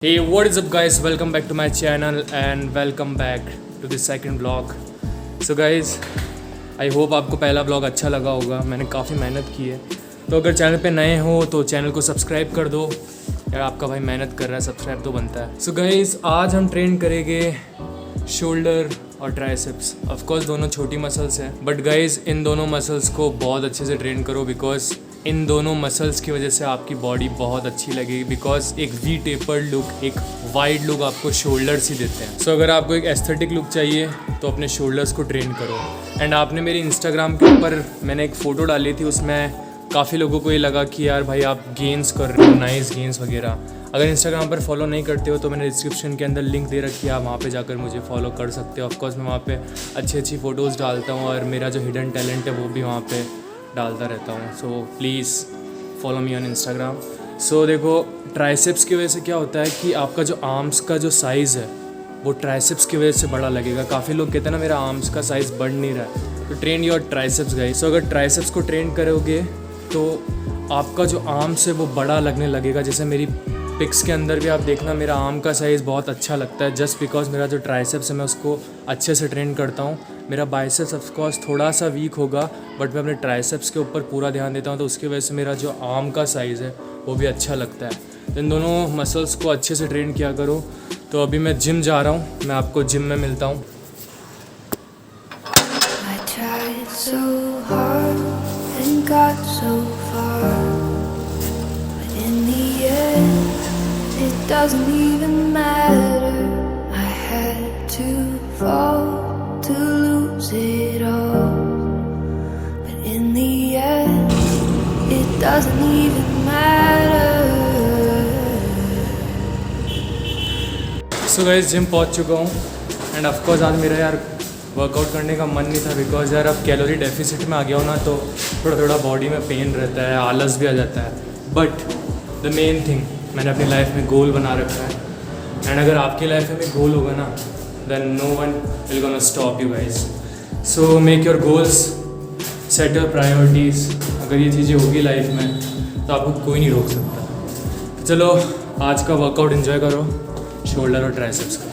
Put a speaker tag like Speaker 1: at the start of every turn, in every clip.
Speaker 1: Hey, what is up guys? Welcome back to my channel and welcome back to the second vlog. So guys, I hope आपको पहला vlog अच्छा लगा होगा. मैंने काफ़ी मेहनत की है, तो अगर चैनल पे नए हो तो चैनल को सब्सक्राइब कर दो. यार आपका भाई मेहनत कर रहा है, सब्सक्राइब तो बनता है. So guys, आज हम ट्रेन करेंगे शोल्डर और ट्राइसेप्स. ऑफ कोर्स दोनों छोटी मसल्स हैं, बट गाइज इन दोनों मसल्स को बहुत अच्छे से ट्रेन करो, बिकॉज इन दोनों मसल्स की वजह से आपकी बॉडी बहुत अच्छी लगेगी. बिकॉज एक वी टेपर्ड लुक, एक वाइड लुक आपको शोल्डर्स ही देते हैं. सो अगर आपको एक एस्थेटिक लुक चाहिए तो अपने शोल्डर्स को ट्रेन करो. एंड आपने मेरी इंस्टाग्राम के ऊपर मैंने एक फ़ोटो डाली थी, उसमें काफ़ी लोगों को ये लगा कि यार भाई आप गेंस कर रहे हो, नाइस गेंस वगैरह. अगर इंस्टाग्राम पर फॉलो नहीं करते हो तो मैंने डिस्क्रिप्शन के अंदर लिंक दे रखी है, आप वहाँ पे जाकर मुझे फॉलो कर सकते हो. ऑफकोर्स मैं वहाँ पे अच्छी फ़ोटोज़ डालता हूँ और मेरा जो हिडन टैलेंट है वो भी वहाँ पे डालता रहता हूँ. So please follow me on Instagram. So देखो, ट्राइसेप्स की वजह से क्या होता है कि आपका जो आर्म्स का जो साइज़ है वो ट्राइसेप्स की वजह से बड़ा लगेगा. काफ़ी लोग कहते हैं ना मेरा आर्म्स का साइज़ बढ़ नहीं रहा है, तो ट्रेन योर ट्राइसेप्स गाइस. सो अगर ट्राइसेप्स को ट्रेन करोगे तो आपका जो आर्म्स है वो बड़ा लगने लगेगा. जैसे मेरी पिक्स के अंदर भी आप देखना मेरा आर्म का साइज़ बहुत अच्छा लगता है, जस्ट बिकॉज मेरा जो ट्राइसेप्स है मैं उसको अच्छे से ट्रेन करता हूँ. मेरा बाइसेप्स ऑफ कोर्स थोड़ा सा वीक होगा, बट मैं अपने ट्राइसेप्स के ऊपर पूरा ध्यान देता हूँ, तो उसकी वजह से मेरा जो आर्म का साइज़ है वो भी अच्छा लगता है. तो इन दोनों मसल्स को अच्छे से ट्रेन किया करो. तो अभी मैं जिम जा रहा हूँ, मैं आपको जिम में मिलता हूँ.
Speaker 2: Doesn't even matter. I had to fall to lose it all, but in the end, it doesn't even matter.
Speaker 1: So guys, gym पहुंच चुका हूँ. एंड ऑफ कोर्स आज मेरा यार वर्कआउट करने का मन नहीं था, बिकॉज यार अब कैलोरी डेफिसिट में आ गया हूँ ना, तो थोड़ा बॉडी में पेन रहता है, आलस भी आ जाता है. बट द मेन थिंग, मैंने अपनी लाइफ में गोल बना रखा है. एंड अगर आपकी लाइफ में भी गोल होगा ना, then no one will gonna stop you guys. So make your goals, set your priorities. अगर ये चीज़ें होगी लाइफ में तो आपको कोई नहीं रोक सकता. तो चलो आज का वर्कआउट एंजॉय करो, शोल्डर और ट्राइसेप्स का.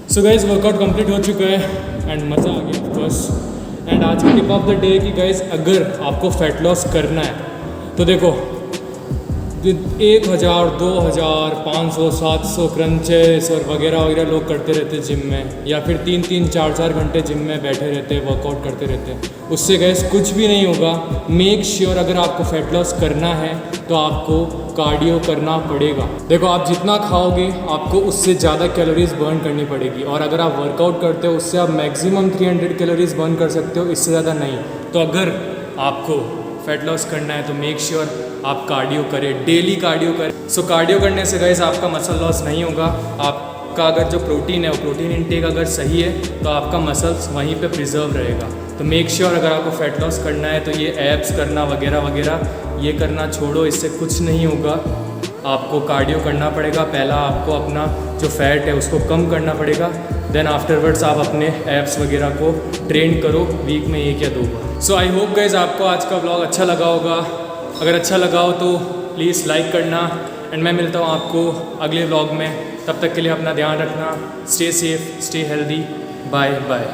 Speaker 1: सो गाइज़, वर्कआउट कंप्लीट हो चुका है एंड मज़ा आ गया बस. एंड आज की टिप ऑफ द डे कि गाइज़ अगर आपको फैट लॉस करना है तो देखो 1000, 2000, 500, 700 क्रंचेस और वगैरह लोग करते रहते हैं जिम में, या फिर 3-3, 4-4 घंटे जिम में बैठे रहते हैं, वर्कआउट करते रहते हैं. उससे गाइस कुछ भी नहीं होगा. मेक श्योर अगर आपको फैट लॉस करना है तो आपको कार्डियो करना पड़ेगा. देखो, आप जितना खाओगे आपको उससे ज़्यादा कैलोरीज बर्न करनी पड़ेगी, और अगर आप वर्कआउट करते हो उससे आप मैक्सिमम 300 कैलोरीज बर्न कर सकते हो, इससे ज़्यादा नहीं. तो अगर आपको फैट लॉस करना है तो मेक श्योर आप कार्डियो करें, डेली कार्डियो करें. सो कार्डियो करने से गाइस आपका मसल लॉस नहीं होगा. आपका अगर जो प्रोटीन है वो प्रोटीन इनटेक अगर सही है तो आपका मसल्स वहीं पे प्रिजर्व रहेगा. तो मेक श्योर अगर आपको फैट लॉस करना है तो ये एब्स करना वगैरह वगैरह ये करना छोड़ो, इससे कुछ नहीं होगा. आपको कार्डियो करना पड़ेगा. पहला आपको अपना जो फैट है उसको कम करना पड़ेगा, देन आफ्टरवर्ड्स आप अपने एब्स वगैरह को ट्रेन करो वीक में 1 या 2 बार. सो आई होप गाइज आपको आज का व्लॉग अच्छा लगा होगा. अगर अच्छा लगा हो तो प्लीज़ लाइक करना. एंड मैं मिलता हूँ आपको अगले व्लॉग में. तब तक के लिए अपना ध्यान रखना. Stay safe, stay healthy. Bye bye.